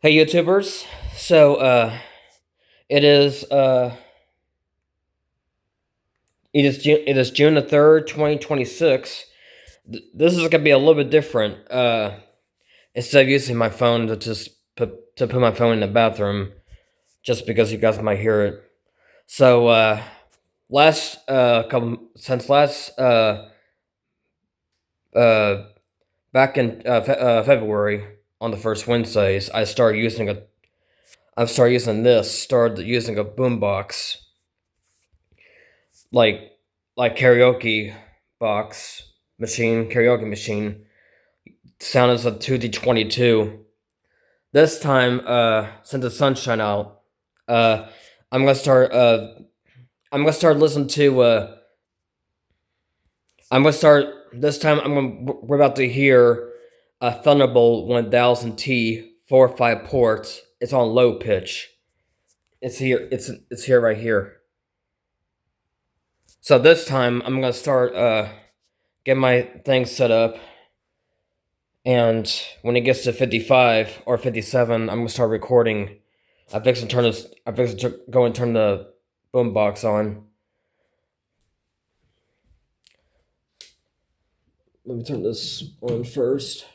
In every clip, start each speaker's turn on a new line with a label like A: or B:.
A: Hey YouTubers. So it is it is June the 3rd, 2026. This is gonna be a little bit different. Instead of using my phone to put my phone in the bathroom, just because you guys might hear it. So last couple since last uh back in February on the first Wednesdays, started using a boombox, like karaoke karaoke machine. Sound is a 2D22. This time, since the sun's shine out, uh, I'm gonna start. I'm gonna start listening to. I'm gonna start this time. We're about to hear a Thunderbolt 1000T 4 or 5 ports. It's on low pitch. It's here. It's here right here. So this time I'm gonna start get my thing set up, and when it gets to 55 or 57, I'm gonna start recording. I fix to go and turn the boombox on. Let me turn this on first.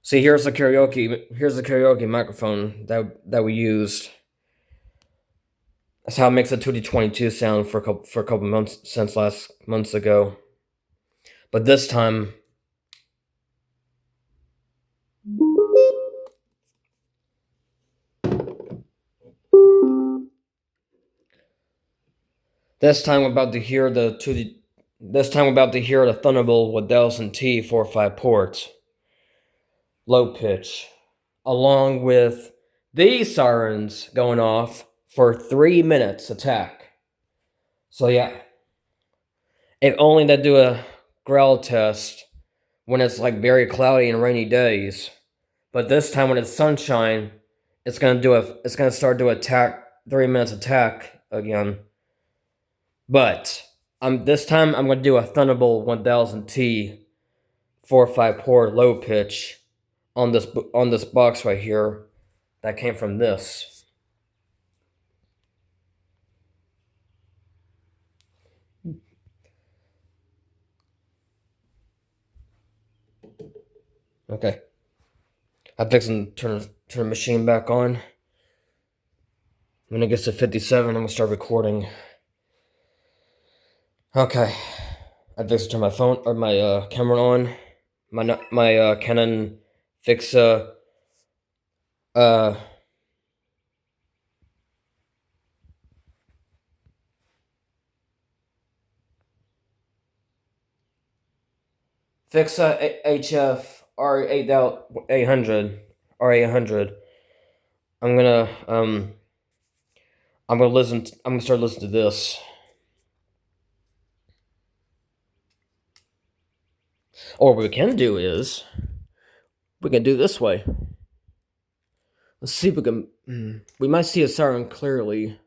A: See, here's the karaoke. Here's the karaoke microphone that we used. That's how it makes a 2D22 sound for a couple months since last months ago. But this time, we're about to hear the 2D. This time we're about to hear the Thunderbolt 1000T 4 or 5 ports, low pitch, along with these sirens going off for 3 minutes attack. So yeah, if only they do a growl test when it's like very cloudy and rainy days. But this time when it's sunshine, it's gonna start to attack 3 minutes attack again. But this time I'm gonna do a Thunderbolt 1000T 4 or 5 port low pitch on this box right here that came from this. Okay. I'm fixing to turn the machine back on. When it gets to 57, I'm gonna start recording. Okay. I fixed to turn my phone or my camera on. My Canon Fixa uh Fixa HF R800 R800. I'm gonna I'm gonna start listening to this. Or what we can do is we can do this way. Let's see if we can. We might see a siren clearly.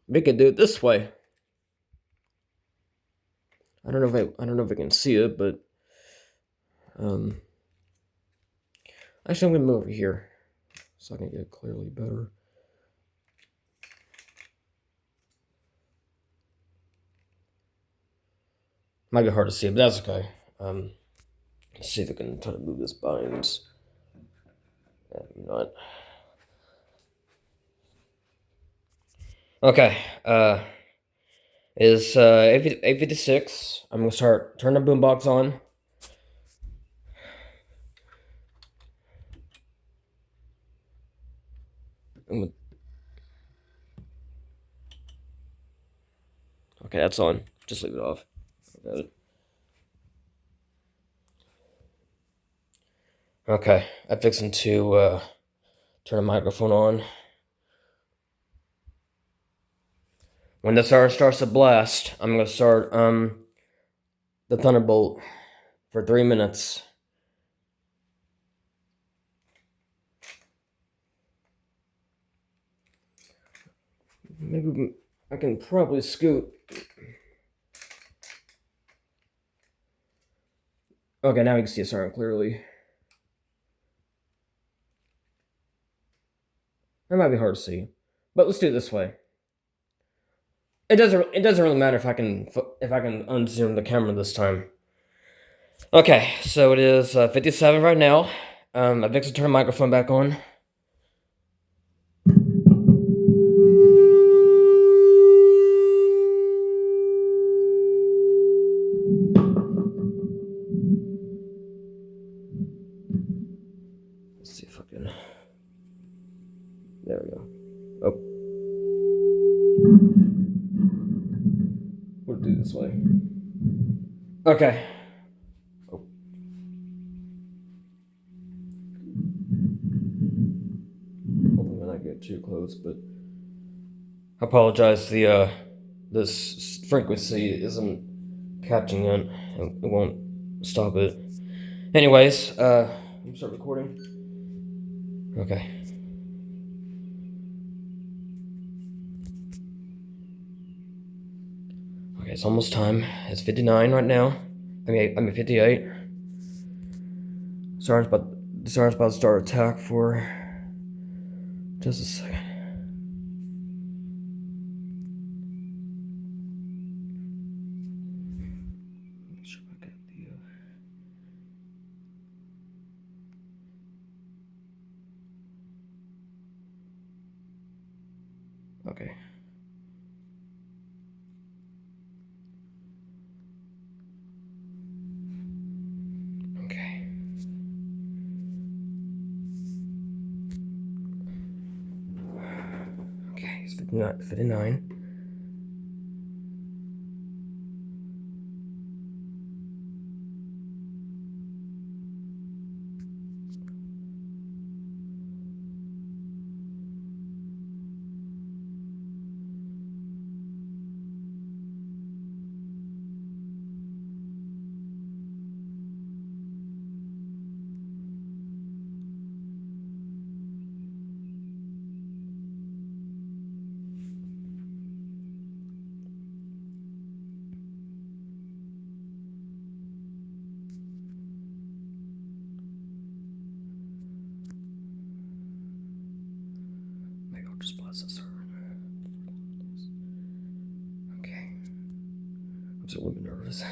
A: We can do it this way. I don't know if I can see it, but actually I'm gonna move over here so I can get it clearly better. Might be hard to see, but that's okay. Let's see if I can try to move this binds. Not. Okay. Is 8:56. I'm gonna turn the boombox on. Okay, that's on. Just leave it off. Got it. Okay, I'm fixing to turn the microphone on. When the siren starts to blast, I'm gonna start the Thunderbolt for 3 minutes. Maybe I can probably scoot. Okay, now you can see a siren clearly. It might be hard to see, but let's do it this way. It doesn't really matter if I can unzoom the camera this time. Okay, so it is 57 right now. Victor, turn the microphone back on. Let's see if I can. There we go. Oh. We'll do it this way. Okay. Oh. Hopefully when I get too close, but I apologize. This frequency isn't catching it. It won't stop it. Anyways, let me start recording. Okay. Okay, it's almost time. It's 59 right now. I mean 58. Siren's about to start attack for just a second. Make sure I get the okay. Okay, it's 59. Maybe I'll just pause this. Okay. I'm still a little bit nervous.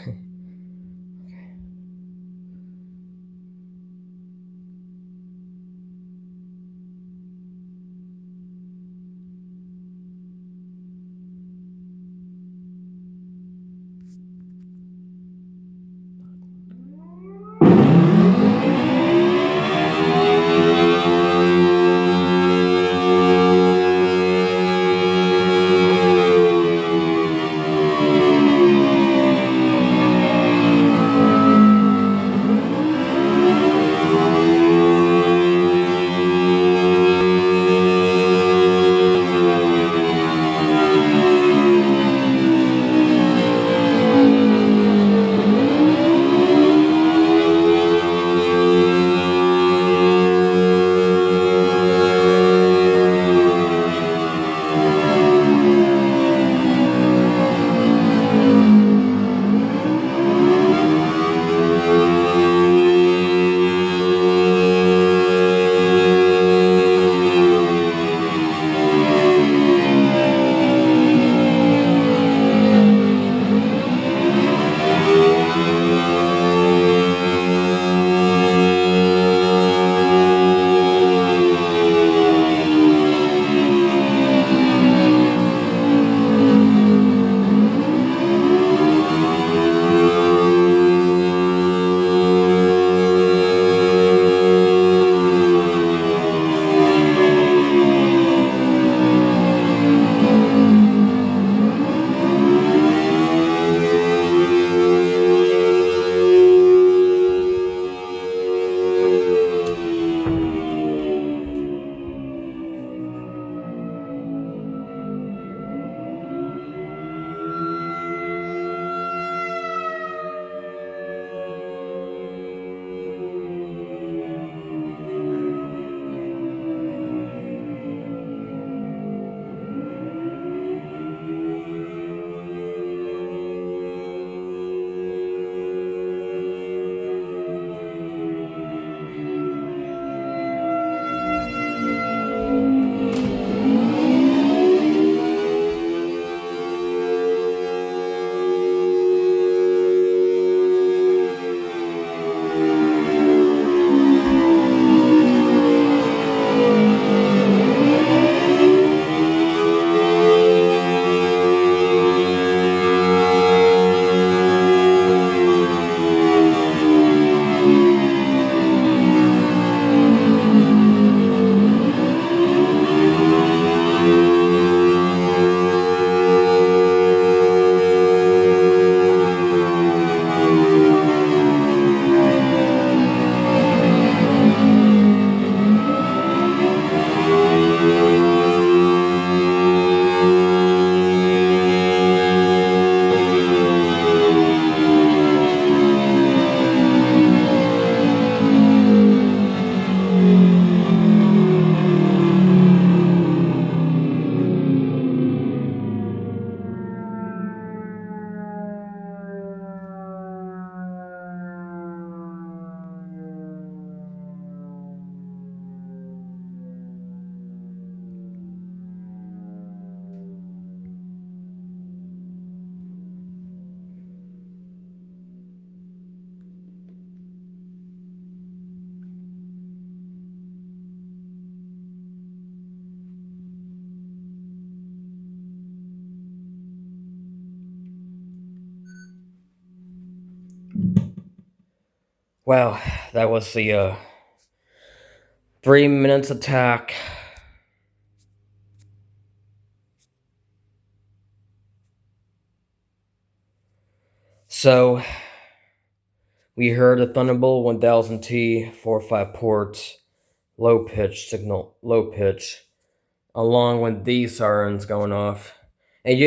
A: Well, that was the 3 minutes attack. So we heard a Thunderbolt 1000T 4-5 ports, low pitch signal, low pitch, along with these sirens going off. And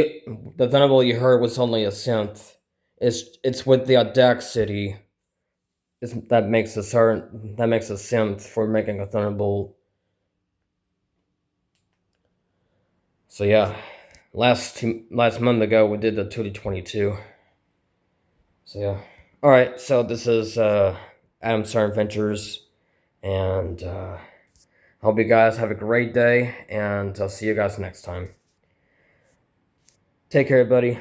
A: the Thunderbolt you heard was only a synth. It's with the Audacity. That makes a synth for making a Thunderbolt. So yeah, last month ago we did the 2D22. So yeah, all right. So this is Adam Siren Ventures, and I hope you guys have a great day, and I'll see you guys next time. Take care, buddy.